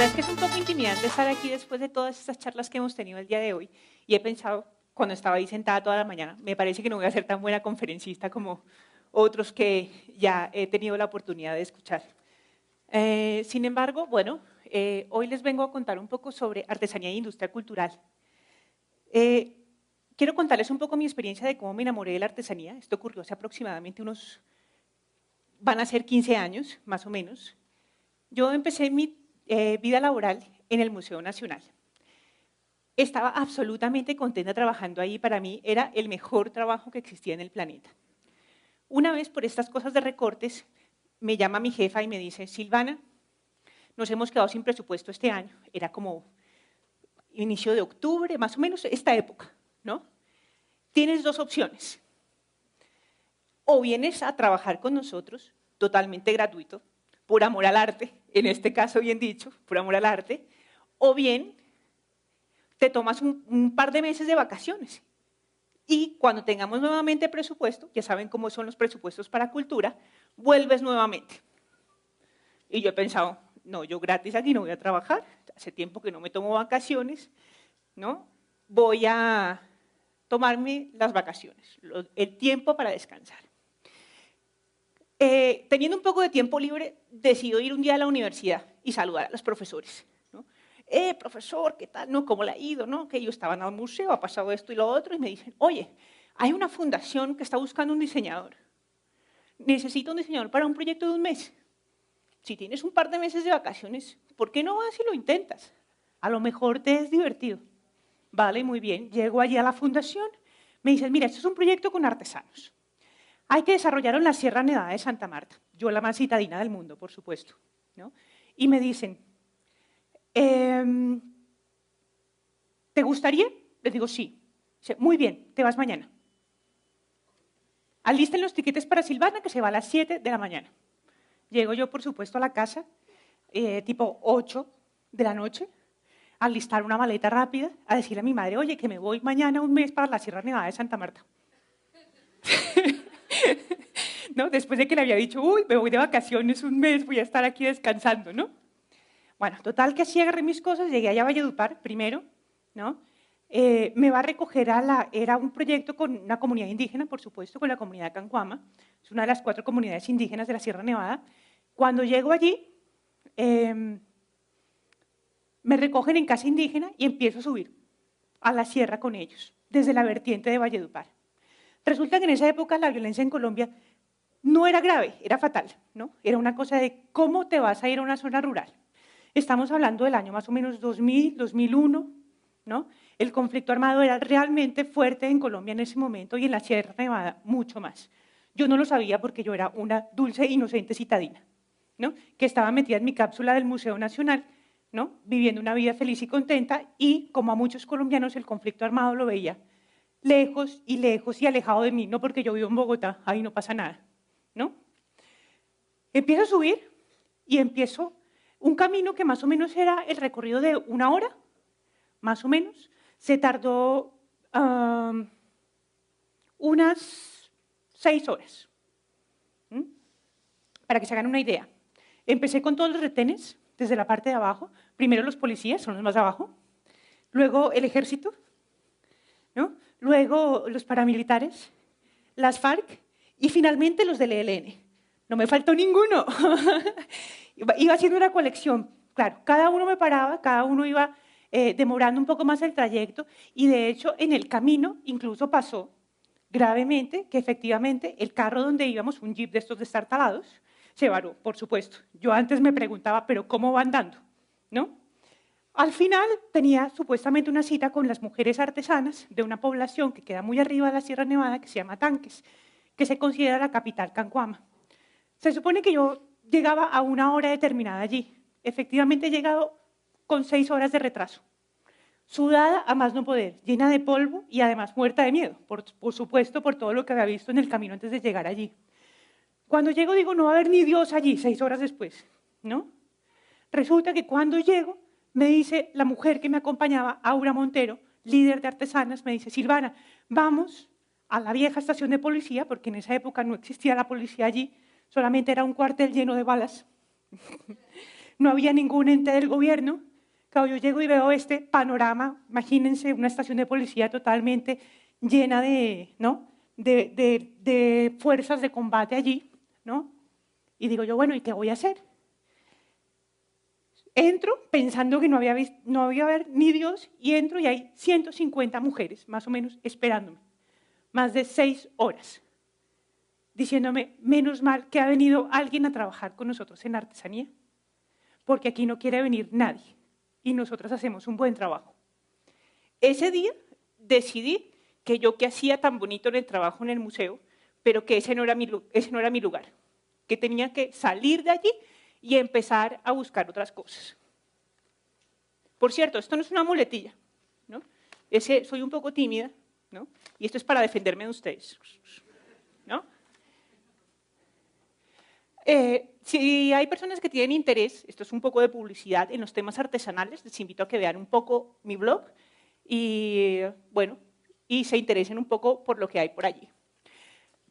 es que es un poco intimidante estar aquí después de todas estas charlas que hemos tenido el día de hoy y he pensado, cuando estaba ahí sentada toda la mañana, me parece que no voy a ser tan buena conferencista como otros que ya he tenido la oportunidad de escuchar. Sin embargo, bueno, hoy les vengo a contar un poco sobre artesanía e industria cultural. Quiero contarles un poco mi experiencia de cómo me enamoré de la artesanía. Esto ocurrió hace aproximadamente van a ser 15 años, más o menos. Yo empecé mi vida laboral en el Museo Nacional. Estaba absolutamente contenta trabajando ahí, para mí era el mejor trabajo que existía en el planeta. Una vez, por estas cosas de recortes, me llama mi jefa y me dice: Silvana, nos hemos quedado sin presupuesto este año. Era como inicio de octubre, más o menos esta época, ¿no? Tienes dos opciones. O vienes a trabajar con nosotros, totalmente gratuito, por amor al arte, en este caso bien dicho, por amor al arte, o bien te tomas un par de meses de vacaciones. Y cuando tengamos nuevamente presupuesto, ya saben cómo son los presupuestos para cultura, vuelves nuevamente. Y yo he pensado, no, yo gratis aquí no voy a trabajar, hace tiempo que no me tomo vacaciones, ¿no? Voy a tomarme las vacaciones, el tiempo para descansar. Teniendo un poco de tiempo libre, decido ir un día a la universidad y saludar a los profesores, ¿no? Profesor, ¿qué tal? ¿No? ¿Cómo le ha ido? ¿No? Que ellos estaban al museo, ha pasado esto y lo otro, y me dicen: oye, hay una fundación que está buscando un diseñador. Necesita un diseñador para un proyecto de un mes. Si tienes un par de meses de vacaciones, ¿por qué no vas y lo intentas? A lo mejor te es divertido. Vale, muy bien. Llego allí a la fundación, me dicen: mira, esto es un proyecto con artesanos. Hay que desarrollarlo en la Sierra Nevada de Santa Marta. Yo la más citadina del mundo, por supuesto, ¿no? Y me dicen: ¿te gustaría? Les digo: sí. Dice: muy bien, te vas mañana. Alisten los tiquetes para Silvana, que se va a las 7 de la mañana. Llego yo, por supuesto, a la casa, tipo 8 de la noche, a alistar una maleta rápida, a decirle a mi madre: oye, que me voy mañana un mes para la Sierra Nevada de Santa Marta. ¿No? Después de que le había dicho: uy, me voy de vacaciones un mes, voy a estar aquí descansando, ¿no? Bueno, total que así agarré mis cosas, llegué allá a Valledupar primero, ¿no? Me va a recoger era un proyecto con una comunidad indígena, por supuesto, con la comunidad Cancuama, es una de las 4 comunidades indígenas de la Sierra Nevada. Cuando llego allí, me recogen en casa indígena y empiezo a subir a la sierra con ellos, desde la vertiente de Valledupar. Resulta que en esa época la violencia en Colombia no era grave, era fatal, ¿no? Era una cosa de cómo te vas a ir a una zona rural. Estamos hablando del año más o menos 2000, 2001, ¿no? El conflicto armado era realmente fuerte en Colombia en ese momento y en la Sierra Nevada mucho más. Yo no lo sabía porque yo era una dulce e inocente citadina, ¿no? Que estaba metida en mi cápsula del Museo Nacional, ¿no? Viviendo una vida feliz y contenta, y como a muchos colombianos el conflicto armado lo veía lejos y alejado de mí, no porque yo vivo en Bogotá, ahí no pasa nada, ¿no? Empiezo a subir y empiezo un camino que más o menos era el recorrido de 1 hora, más o menos. Se tardó unas 6 horas, para que se hagan una idea. Empecé con todos los retenes, desde la parte de abajo. Primero los policías, son los más abajo. Luego el ejército, ¿no? Luego los paramilitares, las FARC y finalmente los del ELN. No me faltó ninguno. Iba haciendo una colección. Claro, cada uno me paraba, cada uno iba demorando un poco más el trayecto, y de hecho en el camino incluso pasó gravemente que efectivamente el carro donde íbamos, un jeep de estos destartalados, se varó, por supuesto. Yo antes me preguntaba: ¿pero cómo va andando? ¿No? Al final tenía supuestamente una cita con las mujeres artesanas de una población que queda muy arriba de la Sierra Nevada, que se llama Tanques, que se considera la capital Cancuama. Se supone que yo llegaba a 1 hora determinada allí. Efectivamente he llegado con 6 horas de retraso. Sudada a más no poder, llena de polvo y además muerta de miedo, por supuesto, por todo lo que había visto en el camino antes de llegar allí. Cuando llego digo: no va a haber ni Dios allí, 6 horas después, ¿no? Resulta que cuando llego, me dice la mujer que me acompañaba, Aura Montero, líder de artesanas, me dice: Silvana, vamos a la vieja estación de policía, porque en esa época no existía la policía allí, solamente era un cuartel lleno de balas. no había ningún ente del gobierno. Claro, yo llego y veo este panorama, imagínense una estación de policía totalmente llena de, ¿no? de fuerzas de combate allí, ¿no? Y digo yo, bueno, ¿y qué voy a hacer? Entro pensando que no había haber ni Dios, y entro y hay 150 mujeres, más o menos, esperándome, más de 6 horas, diciéndome, menos mal que ha venido alguien a trabajar con nosotros en artesanía, porque aquí no quiere venir nadie, y nosotros hacemos un buen trabajo. Ese día decidí que yo que hacía tan bonito en el trabajo en el museo, pero que ese no era mi lugar, que tenía que salir de allí y empezar a buscar otras cosas. Por cierto, esto no es una muletilla, ¿no? Soy un poco tímida, ¿no? Y esto es para defenderme de ustedes, ¿no? Si hay personas que tienen interés, esto es un poco de publicidad en los temas artesanales, les invito a que vean un poco mi blog y, bueno, y se interesen un poco por lo que hay por allí.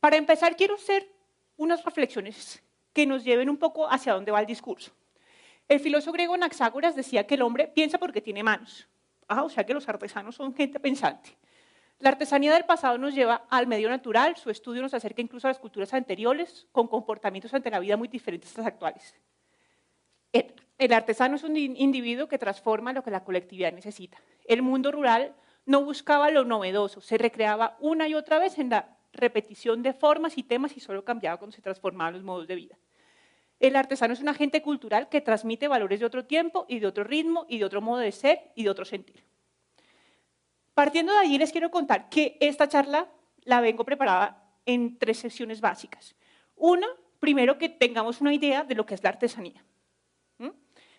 Para empezar, quiero hacer unas reflexiones que nos lleven un poco hacia dónde va el discurso. El filósofo griego Anaxágoras decía que el hombre piensa porque tiene manos. O sea que los artesanos son gente pensante. La artesanía del pasado nos lleva al medio natural, su estudio nos acerca incluso a las culturas anteriores, con comportamientos ante la vida muy diferentes a los actuales. El artesano es un individuo que transforma lo que la colectividad necesita. El mundo rural no buscaba lo novedoso, se recreaba una y otra vez en la repetición de formas y temas y solo cambiaba cuando se transformaban los modos de vida. El artesano es un agente cultural que transmite valores de otro tiempo y de otro ritmo y de otro modo de ser y de otro sentir. Partiendo de allí les quiero contar que esta charla la vengo preparada en 3 sesiones básicas. Una, primero que tengamos una idea de lo que es la artesanía,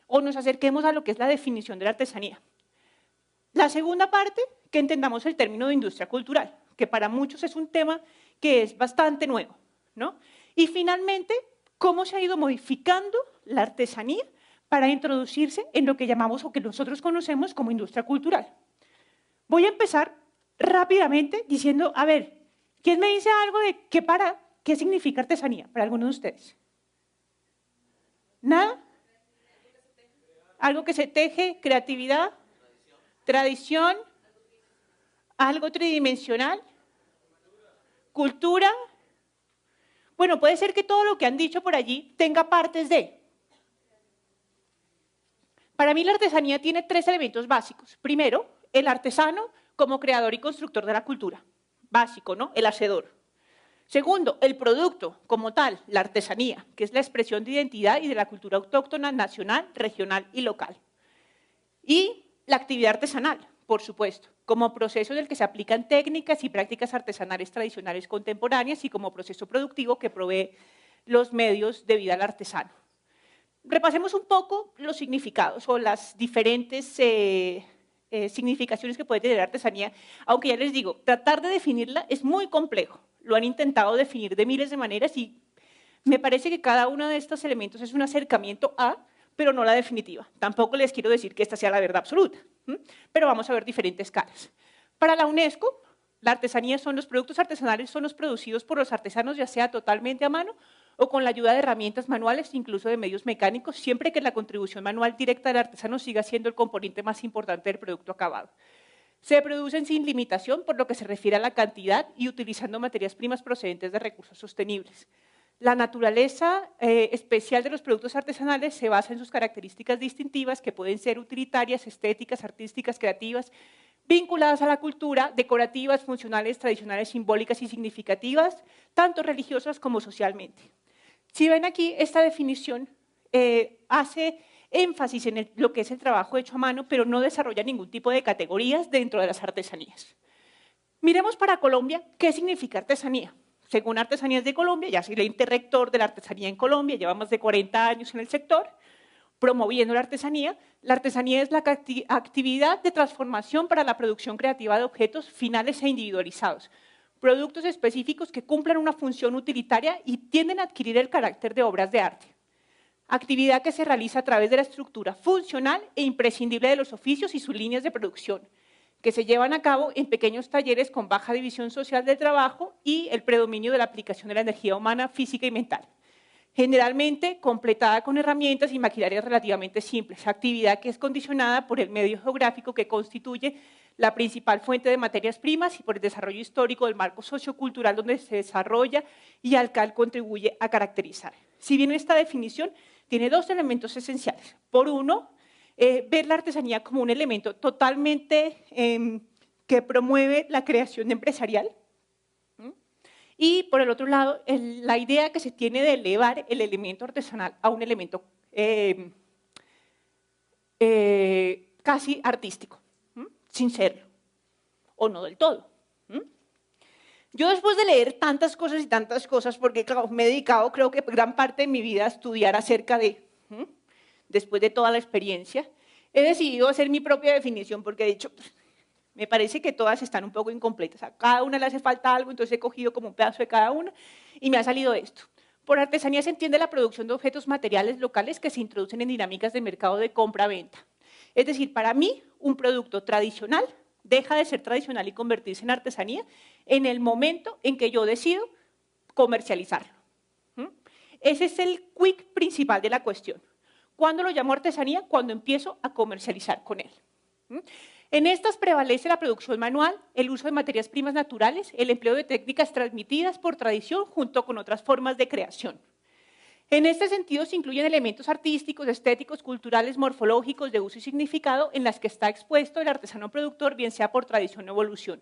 o nos acerquemos a lo que es la definición de la artesanía. La segunda parte, que entendamos el término de industria cultural, que para muchos es un tema que es bastante nuevo, ¿no? Y finalmente, cómo se ha ido modificando la artesanía para introducirse en lo que llamamos o que nosotros conocemos como industria cultural. Voy a empezar rápidamente diciendo, a ver, ¿quién me dice algo de qué significa artesanía para alguno de ustedes? ¿Nada? Algo que se teje, creatividad, tradición, algo tridimensional, cultura. Bueno, puede ser que todo lo que han dicho por allí tenga partes de. Para mí la artesanía tiene 3 elementos básicos. Primero, el artesano como creador y constructor de la cultura. Básico, ¿no? El hacedor. Segundo, el producto como tal, la artesanía, que es la expresión de identidad y de la cultura autóctona, nacional, regional y local. Y la actividad artesanal, por supuesto, como proceso en el que se aplican técnicas y prácticas artesanales tradicionales contemporáneas y como proceso productivo que provee los medios de vida al artesano. Repasemos un poco los significados o las diferentes significaciones que puede tener la artesanía, aunque ya les digo, tratar de definirla es muy complejo. Lo han intentado definir de miles de maneras y me parece que cada uno de estos elementos es un acercamiento a, pero no la definitiva. Tampoco les quiero decir que esta sea la verdad absoluta, pero vamos a ver diferentes caras. Para la UNESCO, la artesanía los productos artesanales son los producidos por los artesanos, ya sea totalmente a mano o con la ayuda de herramientas manuales, incluso de medios mecánicos, siempre que la contribución manual directa del artesano siga siendo el componente más importante del producto acabado. Se producen sin limitación por lo que se refiere a la cantidad y utilizando materias primas procedentes de recursos sostenibles. La naturaleza especial de los productos artesanales se basa en sus características distintivas que pueden ser utilitarias, estéticas, artísticas, creativas, vinculadas a la cultura, decorativas, funcionales, tradicionales, simbólicas y significativas, tanto religiosas como socialmente. Si ven aquí, esta definición hace énfasis en lo que es el trabajo hecho a mano, pero no desarrolla ningún tipo de categorías dentro de las artesanías. Miremos para Colombia qué significa artesanía. Según Artesanías de Colombia, ya soy el ente rector de la artesanía en Colombia, lleva más de 40 años en el sector, promoviendo la artesanía. La artesanía es la actividad de transformación para la producción creativa de objetos finales e individualizados, productos específicos que cumplan una función utilitaria y tienden a adquirir el carácter de obras de arte. Actividad que se realiza a través de la estructura funcional e imprescindible de los oficios y sus líneas de producción, que se llevan a cabo en pequeños talleres con baja división social del trabajo y el predominio de la aplicación de la energía humana, física y mental. generalmente completada con herramientas y maquinaria relativamente simples, actividad que es condicionada por el medio geográfico que constituye la principal fuente de materias primas y por el desarrollo histórico del marco sociocultural donde se desarrolla y al cual contribuye a caracterizar. Si bien esta definición tiene dos elementos esenciales. Por uno, ver la artesanía como un elemento totalmente que promueve la creación empresarial. Y por el otro lado, la idea que se tiene de elevar el elemento artesanal a un elemento casi artístico, sin serlo, o no del todo. Yo después de leer tantas cosas, porque claro, me he dedicado creo que gran parte de mi vida a estudiar acerca de, después de toda la experiencia, he decidido hacer mi propia definición, porque de hecho me parece que todas están un poco incompletas. A cada una le hace falta algo, entonces he cogido como un pedazo de cada una y me ha salido esto. Por artesanía se entiende la producción de objetos materiales locales que se introducen en dinámicas de mercado de compra-venta. Es decir, para mí, un producto tradicional deja de ser tradicional y convertirse en artesanía en el momento en que yo decido comercializarlo. Ese es el quick principal de la cuestión. ¿Cuándo lo llamo artesanía? Cuando empiezo a comercializar con él. En estas prevalece la producción manual, el uso de materias primas naturales, el empleo de técnicas transmitidas por tradición junto con otras formas de creación. En este sentido se incluyen elementos artísticos, estéticos, culturales, morfológicos, de uso y significado en las que está expuesto el artesano productor, bien sea por tradición o evolución.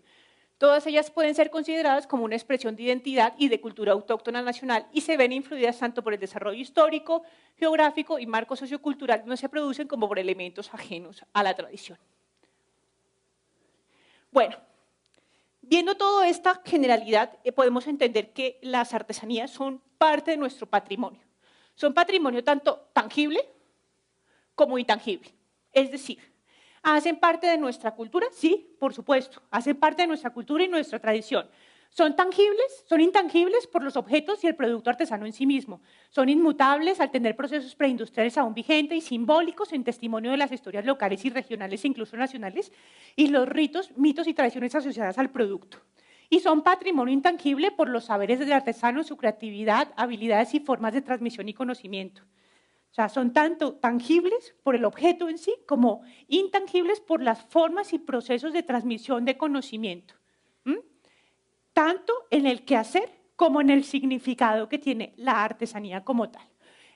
Todas ellas pueden ser consideradas como una expresión de identidad y de cultura autóctona nacional y se ven influidas tanto por el desarrollo histórico, geográfico y marco sociocultural donde se producen como por elementos ajenos a la tradición. Bueno, viendo toda esta generalidad, podemos entender que las artesanías son parte de nuestro patrimonio. Son patrimonio tanto tangible como intangible. Es decir, ¿hacen parte de nuestra cultura? Sí, por supuesto. Hacen parte de nuestra cultura y nuestra tradición. ¿Son tangibles? Son intangibles por los objetos y el producto artesano en sí mismo. Son inmutables al tener procesos preindustriales aún vigentes y simbólicos en testimonio de las historias locales y regionales e incluso nacionales y los ritos, mitos y tradiciones asociadas al producto. Y son patrimonio intangible por los saberes del artesano, su creatividad, habilidades y formas de transmisión y conocimiento. O sea, son tanto tangibles por el objeto en sí como intangibles por las formas y procesos de transmisión de conocimiento. Tanto en el quehacer como en el significado que tiene la artesanía como tal.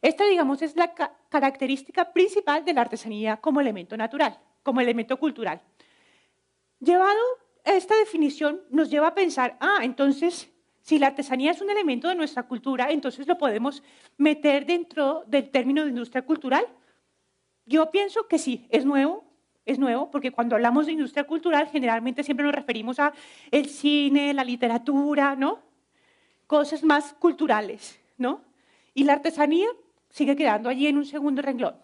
Esta, digamos, es la característica principal de la artesanía como elemento natural, como elemento cultural. Llevado a esta definición, nos lleva a pensar, entonces, si la artesanía es un elemento de nuestra cultura, entonces lo podemos meter dentro del término de industria cultural. Yo pienso que sí, es nuevo, porque cuando hablamos de industria cultural generalmente siempre nos referimos a el cine, la literatura, ¿no? Cosas más culturales, ¿no? Y la artesanía sigue quedando allí en un segundo renglón.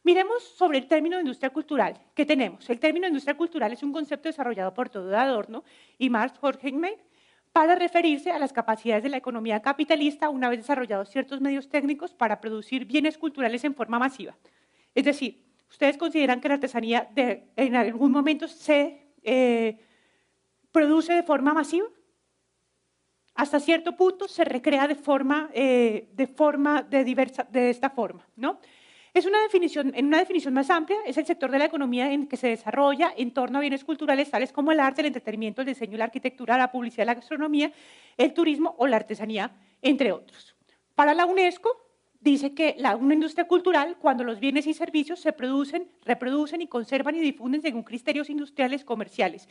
Miremos sobre el término de industria cultural. ¿Qué tenemos? El término de industria cultural es un concepto desarrollado por Theodor Adorno y Max Horkheimer para referirse a las capacidades de la economía capitalista una vez desarrollados ciertos medios técnicos para producir bienes culturales en forma masiva. Es decir, ¿ustedes consideran que la artesanía en algún momento se produce de forma masiva? Hasta cierto punto se recrea de esta forma, ¿no? En una definición más amplia, es el sector de la economía en que se desarrolla en torno a bienes culturales tales como el arte, el entretenimiento, el diseño, la arquitectura, la publicidad, la gastronomía, el turismo o la artesanía, entre otros. Para la UNESCO, dice que una industria cultural, cuando los bienes y servicios se producen, reproducen y conservan y difunden según criterios industriales comerciales.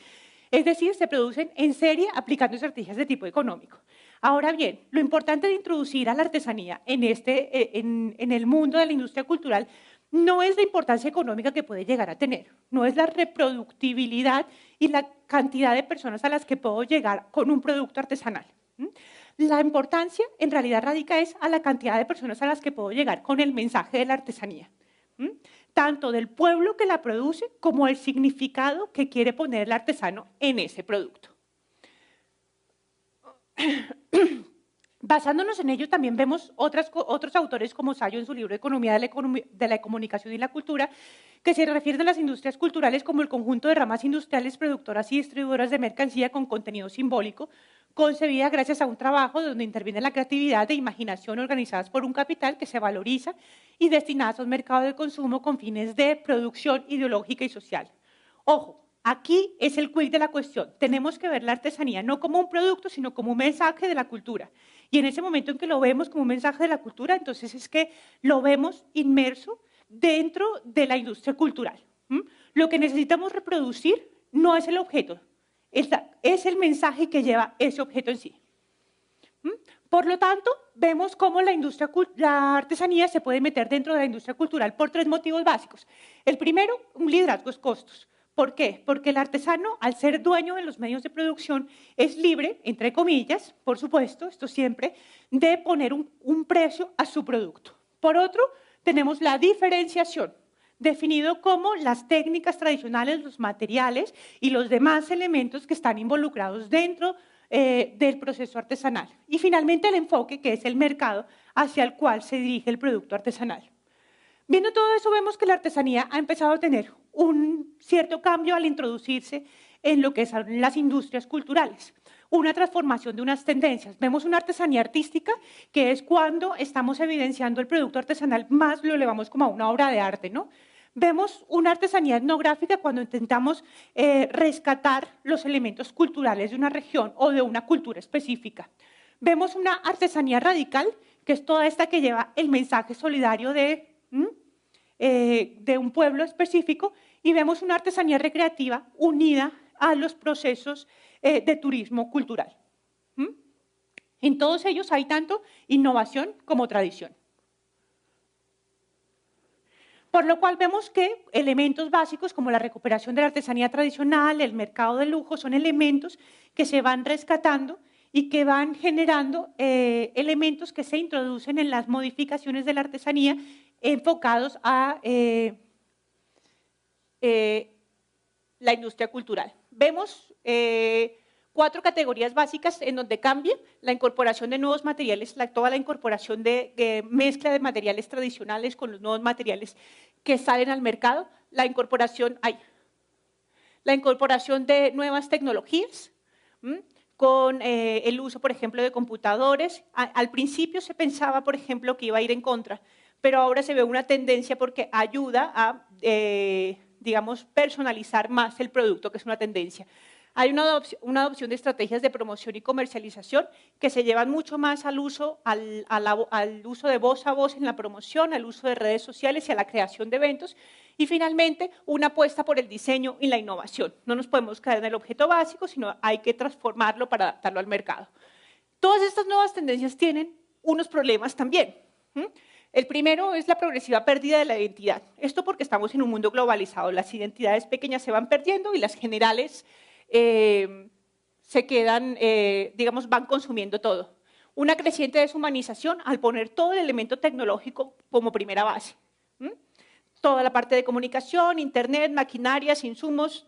Es decir, se producen en serie aplicando estrategias de tipo económico. Ahora bien, lo importante de introducir a la artesanía en el mundo de la industria cultural no es la importancia económica que puede llegar a tener, no es la reproductibilidad y la cantidad de personas a las que puedo llegar con un producto artesanal. La importancia en realidad radica a la cantidad de personas a las que puedo llegar con el mensaje de la artesanía. Tanto del pueblo que la produce como el significado que quiere poner el artesano en ese producto. Basándonos en ello, también vemos otros autores como Sayo en su libro Economía de la Comunicación y la Cultura, que se refieren a las industrias culturales como el conjunto de ramas industriales, productoras y distribuidoras de mercancía con contenido simbólico, concebida gracias a un trabajo donde interviene la creatividad e imaginación organizadas por un capital que se valoriza y destinadas a un mercado de consumo con fines de producción ideológica y social. Ojo, aquí es el quid de la cuestión. Tenemos que ver la artesanía no como un producto, sino como un mensaje de la cultura. Y en ese momento en que lo vemos como un mensaje de la cultura, entonces es que lo vemos inmerso dentro de la industria cultural. Lo que necesitamos reproducir no es el objeto, es el mensaje que lleva ese objeto en sí. Por lo tanto, vemos cómo la artesanía se puede meter dentro de la industria cultural por 3 motivos básicos. El primero, un liderazgo es costos. ¿Por qué? Porque el artesano, al ser dueño de los medios de producción, es libre, entre comillas, por supuesto, esto siempre, de poner un precio a su producto. Por otro, tenemos la diferenciación, definido como las técnicas tradicionales, los materiales y los demás elementos que están involucrados dentro del proceso artesanal. Y finalmente el enfoque, que es el mercado hacia el cual se dirige el producto artesanal. Viendo todo eso, vemos que la artesanía ha empezado a tener un cierto cambio al introducirse en lo que son las industrias culturales. Una transformación de unas tendencias. Vemos una artesanía artística, que es cuando estamos evidenciando el producto artesanal, más lo elevamos como a una obra de arte, ¿no? Vemos una artesanía etnográfica cuando intentamos rescatar los elementos culturales de una región o de una cultura específica. Vemos una artesanía radical, que es toda esta que lleva el mensaje solidario de un pueblo específico, y vemos una artesanía recreativa unida a los procesos de turismo cultural. En todos ellos hay tanto innovación como tradición. Por lo cual vemos que elementos básicos como la recuperación de la artesanía tradicional, el mercado de lujo, son elementos que se van rescatando y que van generando elementos que se introducen en las modificaciones de la artesanía enfocados a la industria cultural. Vemos 4 categorías básicas en donde cambia la incorporación de nuevos materiales, toda la incorporación de mezcla de materiales tradicionales con los nuevos materiales que salen al mercado, la incorporación de nuevas tecnologías, con el uso, por ejemplo, de computadores. Al principio se pensaba, por ejemplo, que iba a ir en contra, pero ahora se ve una tendencia porque ayuda a, digamos, personalizar más el producto, que es una tendencia. Hay una adopción de estrategias de promoción y comercialización que se llevan mucho más al uso de voz a voz en la promoción, al uso de redes sociales y a la creación de eventos. Y finalmente, una apuesta por el diseño y la innovación. No nos podemos quedar en el objeto básico, sino hay que transformarlo para adaptarlo al mercado. Todas estas nuevas tendencias tienen unos problemas también. El primero es la progresiva pérdida de la identidad. Esto porque estamos en un mundo globalizado. Las identidades pequeñas se van perdiendo y las generales se quedan, digamos, van consumiendo todo. Una creciente deshumanización al poner todo el elemento tecnológico como primera base. Toda la parte de comunicación, internet, maquinarias, insumos,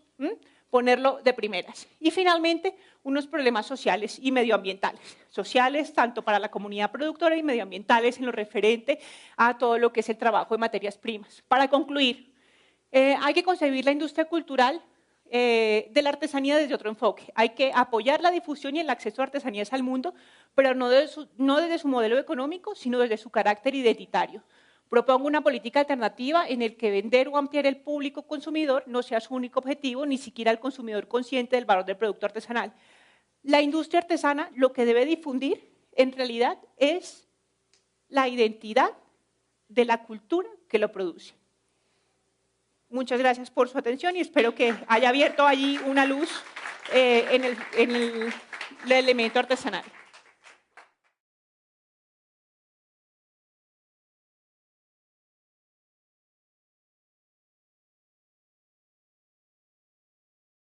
ponerlo de primeras. Y finalmente, unos problemas sociales y medioambientales. Sociales tanto para la comunidad productora y medioambientales en lo referente a todo lo que es el trabajo de materias primas. Para concluir, hay que concebir la industria cultural de la artesanía desde otro enfoque. Hay que apoyar la difusión y el acceso a artesanías al mundo, pero no desde su modelo económico, sino desde su carácter identitario. Propongo una política alternativa en la que vender o ampliar el público consumidor no sea su único objetivo, ni siquiera el consumidor consciente del valor del producto artesanal. La industria artesana lo que debe difundir, en realidad, es la identidad de la cultura que lo produce. Muchas gracias por su atención y espero que haya abierto allí una luz en el elemento artesanal.